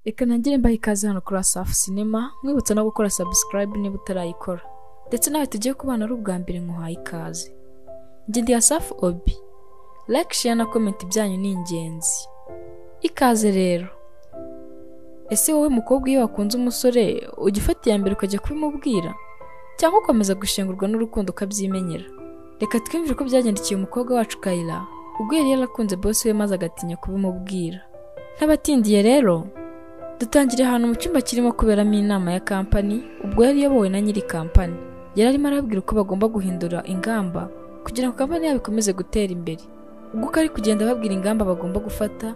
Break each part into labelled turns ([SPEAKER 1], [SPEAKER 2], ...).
[SPEAKER 1] Reka ntangire mbaha ikaze hano kuri Asafu Cinema, mwibutsa no gukora subscribe niba utarayikora. Ndetse nawe tugiye kubana ari ubwa mbere nkuhaye ikaze. Njye ndi Asafu Obi. Like, share na comment byanyu ni ingenzi. Ikaze rero. Ese wowe mukobwa iyo wakunze umusore ugifatiye mbere ukajya kubimubwira cyangwa ukomeza gushengurwa n'urukundo ukabyimenyera? Reka twumvire ko byagendekeye umukobwa wacu Kayla ubwo yari yarakunze boss we maze agatinya kubimubwira. Ntabatindiye rero dutangire ahantu mu cyumba kirimo kuberamo inama ya company ubwo yari yabowe na nyiri company. Yari arimo arabwira uko bagomba guhindura ingamba kugira ngo company yabo ikomeze gutera imbere. Ubwo kari kugenda babwira ingamba bagomba gufata,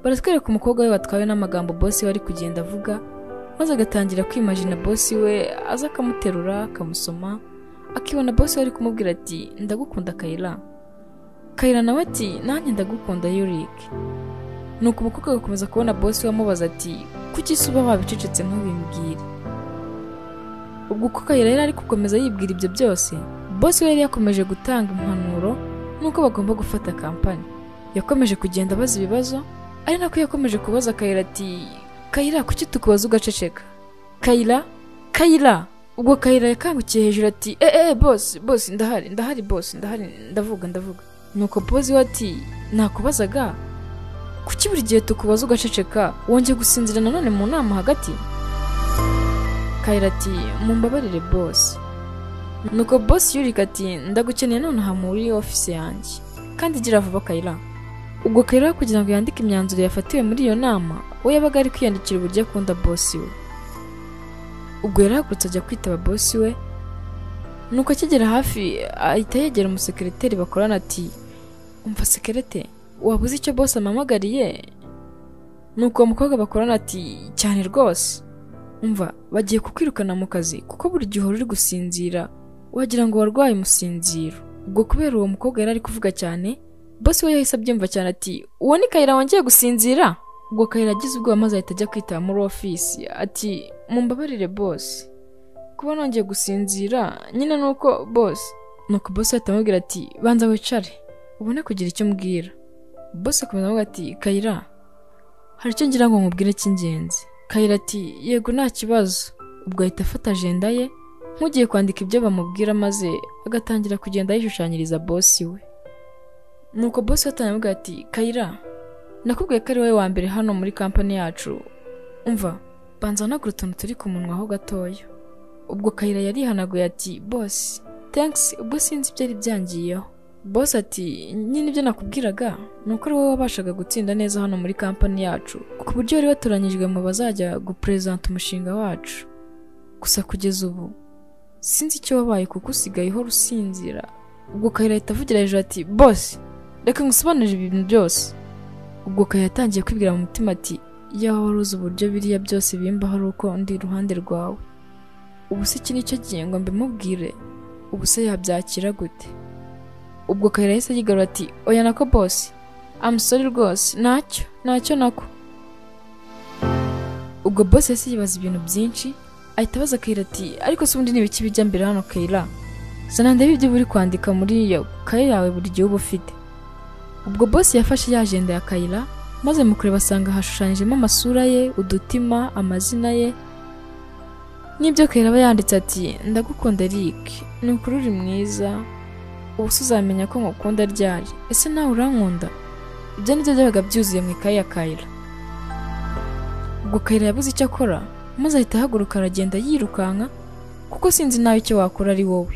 [SPEAKER 1] baratwereka umukobwa we batwawe n'amagambo boss we ari kugenda avuga, maze agatangira kwimagina boss we aza akamuterura akamusoma, akibona boss we ari kumubwira ati ndagukunda Kayla. Kayla nawe ati nanjye ndagukunda Yurik. Nuko umukobwa agakomeza kubona boss we amubaza ati kuki suba wabicecetse ntubimbwire. Ubwo uko Kayla yari ari gukomeza yibwira ibyo byose, boss we yari yakomeje gutanga impanuro nuko bagomba gufata company. Yakomeje kugenda abaza ibibazo, ari nako yakomeje kubaza Kayla ati Kayla kuki tukubaza ugaceceka? Kayla ubwo Kayla yakangukiye hejuru ati boss ndahari boss ndavuga. Nuko boss we ati nakubazaga kuki buri gihe tukubaza ugaceceka wongeye gusinzira nanone mu nama hagati? Kayla ati mumbabarire boss. Nuko boss Yurik ati ndagukeneye none aha muri office yanjye kandi gira vuba Kayla. Ubwo Kayla kugira ngo yandike imyanzuro yafatiwe muri iyo nama, we yabaga ari kwiyandikira uburyo akunda boss we. Ubwo yarahagurutse ajya kwitaba boss we, nuko akigera hafi ahita yegera umusekreteri bakorana ati umva sekreteri wabuze icyo boss amamagariye? Nuko umukobwa bakorana ati cyane rwose, umva bagiye kukwirukana mu kazi kuko buri gihe uri gusinzira wagira ngo warwaye umusinziro. Ubwo kubera uwo mukobwa yari ari kuvuga cyane, boss we yahise abyumva cyane ati uwo ni Kayla wongeye gusinzira? Ubwo Kayla agize ubwoba maze ahita ajya kwitaba muri office ati mumbabarire boss kuba nongeye gusinzira nyine nuko boss. Nuko boss ahita amubwira ati banza wicare ubone kugira icyo mbwira. Boss akomeza avuga ati Kayla hari icyo ngira ngo nkubwire cy'ingenzi. Kayla ati yego nta kibazo. Ubwo ahita afata agenda ye nk'ugiye kwandika ibyo bamubwira maze agatangira kugenda yishushanyiriza boss we. Nuko boss atanamubwira ati Kayla nakubwiye ko ari wowe wa mbere hano muri company yacu, umva banza nagura utuntu turi ku munwa ho gatoya. Ubwo Kayla yarihanaguye ati boss thanks, ubwo sinzi byari byangiyeho. Boss ati nyine ibyo nakubwiraga nuko ari wowe wabashaga gutsinda neza hano muri company yacu ku buryo wari watoranyijwe mu bazajya gupresent umushinga wacu. Gusa kugeza ubu sinzi icyo wabaye kuko usigaye uhora usinzira. Ubwo Kayla ahita avugira hejuru ati boss reka ngusobanurire ibintu byose. Ubwo Kayla yatangiye kwibwira mu mutima ati yawe waruzi uburyo biriya byose bimba hari uko ndi iruhande rwawe. Ubu se iki nicyo gihe ngo mbimubwire? Ubu se yabyakira gute? Ubwo Kayla yahise yigarura ati oya nako boss I'm sorry rwose ntacyo nako. Ubwo boss yahise yibaza ibintu byinshi ahita abaza Kayla ati ariko se ubundi n'ibiki bijya mbere hano Kayla? Sana ndebe ibyo buri kwandika muri iyo kaye yawe buri gihe uba ufite. Ubwo boss yafashe ya agenda ya Kayla maze mu kureba asanga hashushanyijemo amasura ye, udutima, amazina ye n'ibyo Kayla aba yanditse ati ndagukunda Rick, ni ukuri uri mwiza, ubu se uzamenya ko ngukunda ryari, ese nawe urankunda? Ibyo nibyo byabaga byuzuye mu ikaye ya Kayla. Ubwo Kayla yabuze icyo akora maze ahita ahaguruka aragenda yirukanka kuko sinzi nawe icyo wakora ari wowe.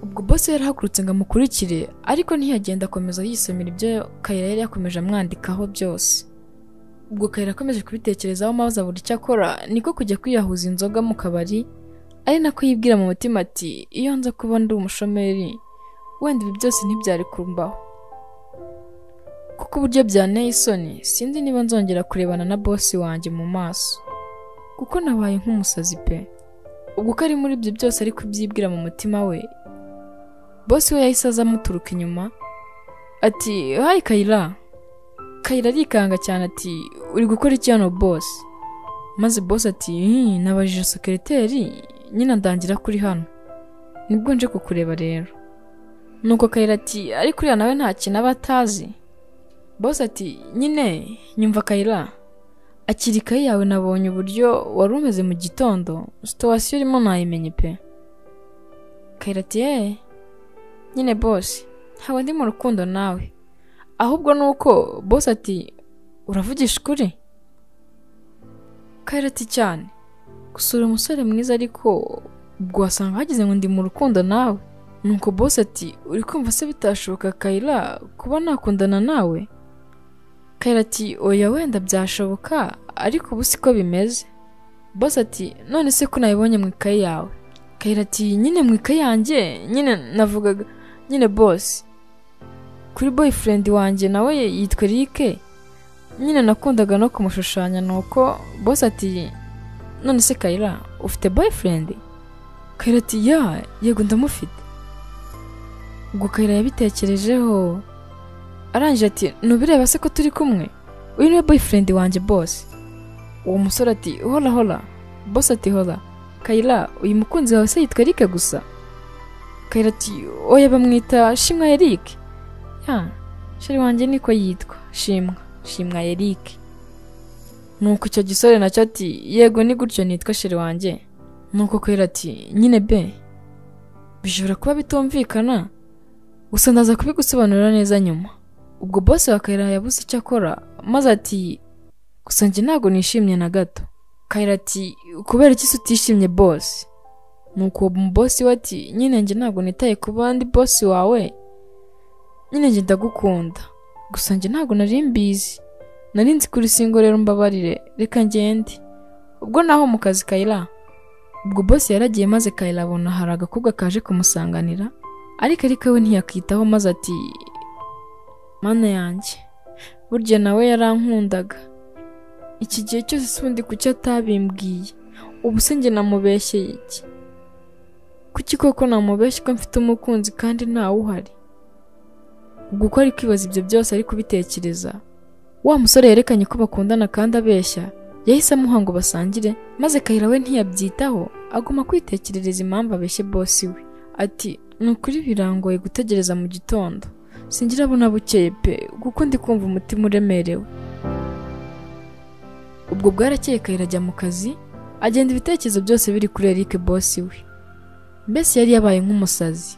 [SPEAKER 1] Ubwo boss yarahagurutse ngo amukurikire ariko ntiyagenda akomeza yisomera ibyo Kayla yari yakomeje amwandikaho byose. Ubwo Kayla akomeje kubitekerezaho maze abura icyo akora niko kujya kwiyahuza inzoga mu kabari, ari nako yibwira mu mutima ati iyo nza kuba ndi umushomeri wenda ibi byose ntibyari kumbaho kuko uburyo byanteye isoni sinzi niba nzongera kurebana na boss wanjye mu maso kuko nabaye nk'umusazi pe. Ubwo ko ari muri ibyo byose ari kubyibwira mu mutima we, boss we yahise aza amuturuka inyuma ati hi Kayla. Kayla arikanga cyane ati uri gukora iki hano boss? Maze boss ati nabajije sekreteri nyine ndangira kuri hano nibwo nje kukureba rero. Nuko Kayla ati ariko uriya nawe nta kintu aba atazi. Boss ati nyine nyumva Kayla akiri ikayi yawe nabonye uburyo wari umeze mu gitondo, situation urimo nayimenye pe. Kayira ati nyine boss ntawe ndi mu rukundo nawe, ahubwo nuko boss ati uravugisha ukuri. Kayira ati cyane, gusura umusore mwiza ariko ubwo wasanga hagize ngo ndi mu rukundo nawe. Nuko boss ati uri kumva se bitashoboka Kayira kuba nakundana nawe? Kayira ati oya wenda byashoboka ariko ubu siko bimeze. Boss ati none se ko nayibonye mu ikayi yawe? Kayira ati nyine mu ikayi yanjye nyine navugaga nyine boss kuri boyfriend wanjye nawe yitwa Eric, nyine nakundaga no kumushushanya. Nuko boss ati none se Kayira ufite boyfriend? Kayira ati yego ndamufite. Ubwo Kayira yabitekerejeho arangije ati nubireba se ko turi kumwe, uyu niwe boyfriend wanjye boss. Uwo musore ati hola. Boss ati hola Kayira, uyu mukunzi wawe se yitwa Eric gusa? Kayira ati oya bamwita Shimwa Eric. Sheri wanjye niko yitwa, Shimwa Eric. Nuko icyo gisore nacyo ati yego ni gutyo nitwa sheri wanjye. Nuko Kayira ati nyine be bishobora kuba bitumvikana, gusa ndaza kubigusobanurira neza nyuma. Ubwo boss wa Kayira yabuze icyo akora maze ati gusa njye ntago nishimye na gato. Kayira ati kubera iki se utishimye boss? Nuko boss we ati nyine njye ntago nitaye ku bandi boss wawe, nyine njye ndagukunda, gusa njye ntago nari mbizi, nari nzi kuri singo rero mbabarire reka ngende. Ubwo naho mu kazi Kayira, ubwo boss yaragiye maze Kayira abona hari agakobwa kaje kumusanganira, ariko we ntiyakitaho maze ati mana yanjye burya nawe yarankundaga, iki gihe cyose sundi kuki atabimbwiye, ubu se njye namubeshye iki? Kuki koko namubeshye ko mfite umukunzi kandi ntawe uhari? Ubwo uko ari kwibaza ibyo byose ari kubitekereza, wa musore yerekanye ko bakundana kandi abeshya yahise amuha ngo basangire, maze Kayira we ntiyabyitaho aguma kwitekerereza impamvu abeshye boss we. Ati nukuri birangoye gutegereza mu gitondo, singira abona bukeye pe kuko ndi kumva umutima uremerewe. Ubwo bwarakeye Kayira ajya mu kazi, agenda ibitekerezo byose biri kuri Eric boss we. Mbese yari yabaye nk'umusazi.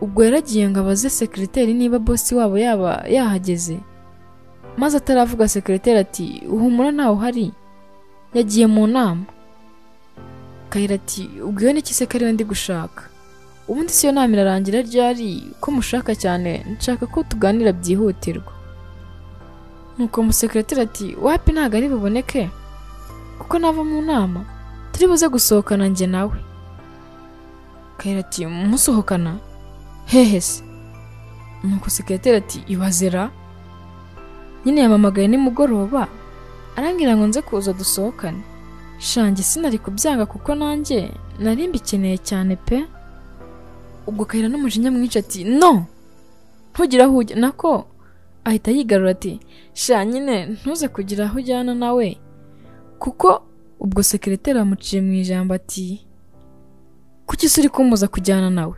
[SPEAKER 1] Ubwo yaragiye ngo abaze sekreteri niba boss wabo yaba yahageze, maze ataravuga sekreteri ati uhumura ntawe uhari, yagiye mu nama. Kayira ati ubwiwe n'iki se kariwe ndi gushaka? Ubundi siyo nama irarangira ryari ko mushaka cyane, nshaka ko tuganira byihutirwa. Nuko umusekreteri ati wapi ntago ari buboneke kuko nava mu nama, turi buze gusohokana njye nawe. Kayira ati musohokana hehe se? Nuko sekreteri ati ibazera, nyine yamamagaye nimugoroba arangira ngo nze kuza dusohokane. Shanjye sinari kubyanga kuko nanjye nari mbikeneye cyane pe. Ubwo Kayira n'umujinya mwinshi ati no ntugira aho ujya, nako ahita yigarura ati sha nyine ntuze kugira aho ujyana nawe kuko. Ubwo sekreteri amuciye mu ijambo ati kuki se uri kumuza kujyana nawe?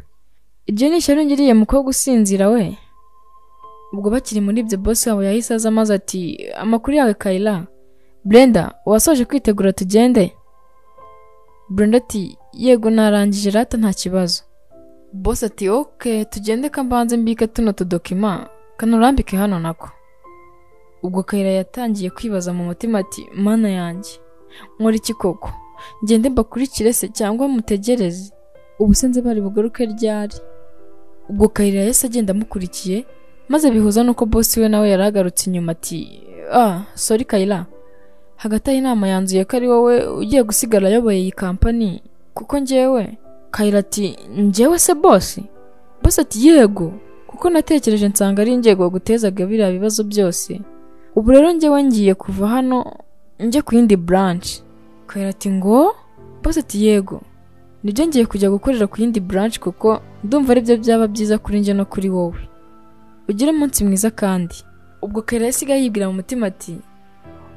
[SPEAKER 1] Iryo ni ishyari ngiriye mukobwa usinzira we. Ubwo bakiri muri ibyo boss wabo yahise aza maze ati amakuru yawe Kayira, Brenda wasoje kwitegura tugende? Brenda ati yego narangije rata nta kibazo. Boss ati okay tugende kambanze mbike tuno tudokima kanurambike hano nako. Ubwo Kayira yatangiye kwibaza mu mutima ati mana yanjye nkora iki koko, ngende mbakurikire se cyangwa mutegereze? Ubu senze bari bugaruke ryari? Ubwo Kayira yese agenda amukurikiye maze bihuza nuko boss we nawe yaragarutse inyuma ati sorry Kayira, hagati y'inama yanzuye ko ari wowe ugiye gusigara ayoboye iyi company kuko njyewe. Kayira ati njyewe se boss? Boss ati yego kuko natekereje nsanga ari njyego gutezaga biriya bibazo byose, ubu rero njyewe ngiye kuva hano njye ku yindi branch. Kayira ati ngo? Boss ati yego nibyo ngiye kujya gukorera ku yindi branch kuko ndumva ari byo byaba byiza kuri njye no kuri wowe, ugire umunsi mwiza kandi. Ubwo Kayira yasigaye yibwira mu mutima ati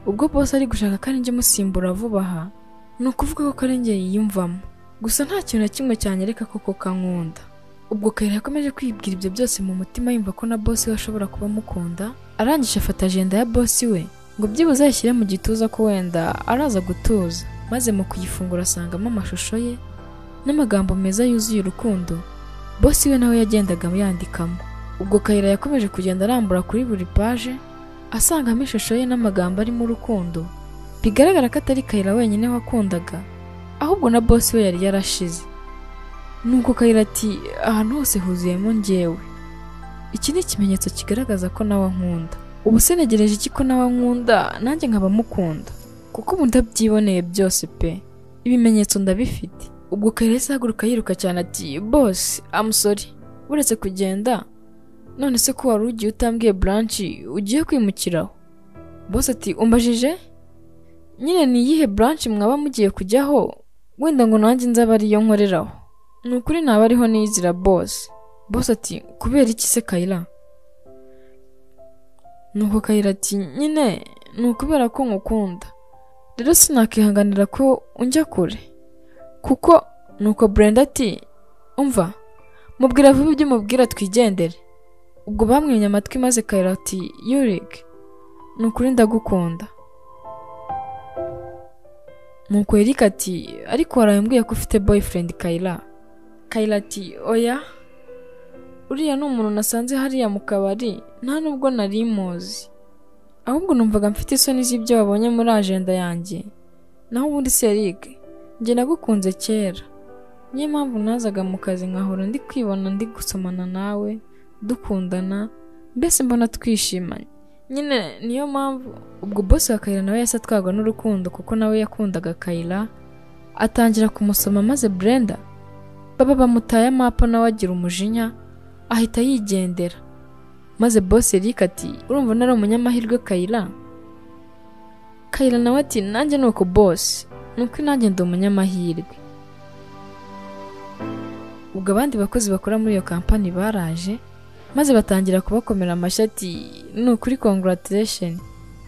[SPEAKER 1] ubwo boss ari gushaka kandi njye musimbura vuba aha, ni ukuvuga ko ari njye yiyumvamo, gusa nta kintu na kimwe cyanyereka koko kankunda. Ubwo Kayira yakomeje kwibwira ibyo byose mu mutima yumva ko na boss we ashobora kuba mukunda. Arangije afata agenda ya boss we ngo byibuze yashyire mu gituza ko wenda araza gutuza, maze mu kuyifungura asangamo amashusho ye n'amagambo meza yuzuye urukundo bosi we nawe yagendaga yandikamo. Ubwo Kayira yakomeje kugenda arambura kuri buri paje asangamo ishusho ye n'amagambo arimo urukundo, bigaragara ko atari Kayira wenyine wakundaga, ahubwo na bosi we yari yarashize. Nuko Kayira ati ahantu hose huzuyemo njyewe, iki ni ikimenyetso kigaragaza ko nawe ankunda. Ubu se negereje iki ko nawe ankunda nanjye nkaba mukunda, kuko ubu ndabyiboneye byose pe, ibimenyetso ndabifite. Ubwo Kayira yahaguruka yiruka cyane ati boss I'm sorry, uretse kugenda none se ko wari ugiye utambwiye branch ugiye kwimukiraho? Boss ati umbajije nyine ni iyihe branch mwaba mugiye kujyaho, wenda ngo nanjye nzaba ariyo nkoreraho? Nukuri naba ariho nizira boss. Boss ati kubera iki se Kayira? Nuko Kayira ati nyine nukubera ko nkukunda, rero sinakihanganira ko unjya kure. Kuko nuko Brenda ati umva mubwira vuba ibyo mubwira twigendere. Ubwo bamwimye amatwi maze Kayira ati Yurik nukuri ndagukunda. Nuko Eric ati ariko warambwiye ko ufite boyfriend Kayira. Kayira ati oya, uriya ni umuntu nasanze hariya mu kabari, nta nubwo nari muzi, ahubwo numvaga mfite isoni z'ibyo wabonye muri agenda yanjye. Naho ubundi se Eric njye nagukunze kera, niyo mpamvu nazaga mu kazi nkahora ndi kwibona ndi gusomana nawe dukundana, mbese mbona twishimanye nyine, niyo mpamvu. Ubwo boss wa Kayira nawe yasa twagwa n'urukundo kuko nawe yakundaga Kayira, atangira kumusoma maze Brenda baba bamutaye amapo nawe agira umujinya ahita yigendera. Maze boss Eric ati urumva nari umunyamahirwe Kayira? Kayira nawe ati nanjye nuko boss, nuko nanjye ndi umunyamahirwe. Ubwo abandi bakozi bakora muri iyo kampani baraje maze batangira kubakomera amashyi ati nukuri congratulation,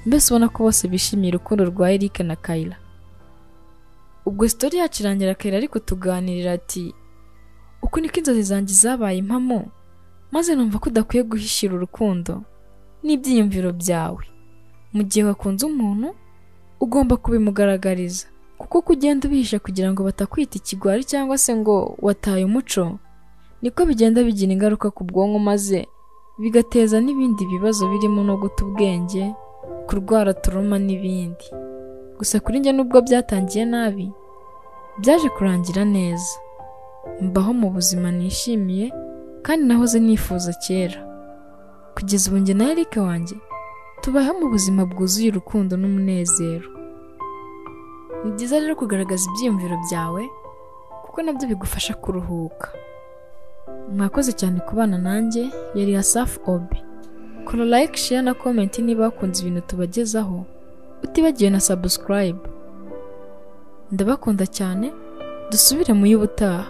[SPEAKER 1] mbese ubona ko bose bishimiye urukundo rwa Eric na Kayira. Ubwo story yacu irangira Kayira ariko tuganirira ati uko niko inzozi zanjye zabaye impamo, maze numva ko udakwiye guhishira urukundo n'ibyiyumviro byawe. Mu gihe wakunze umuntu ugomba kubimugaragariza, kuko kugenda ubihisha kugira ngo batakwita ikigwari cyangwa se ngo wataye umuco, niko bigenda bigira ingaruka ku bwonko maze bigateza n'ibindi bibazo birimo no guta ubwenge, kurwara turuma n'ibindi. Gusa kuri njye nubwo byatangiye nabi, byaje kurangira neza, mbaho mu buzima nishimiye kandi nahoze nifuza kera. Kugeza ubu njye na Eric wanjye tubaho mu buzima bwuzuye urukundo n'umunezero. Ni byiza rero kugaragaza ibyiyumviro byawe kuko nabyo bigufasha kuruhuka. Mwakoze cyane kubana nanjye, yari Asaf Obi. Kora like, share na comment niba wakunze ibintu tubagezaho, utibagiwe na subscribe. Ndabakunda cyane, dusubire mu y'ubutaha.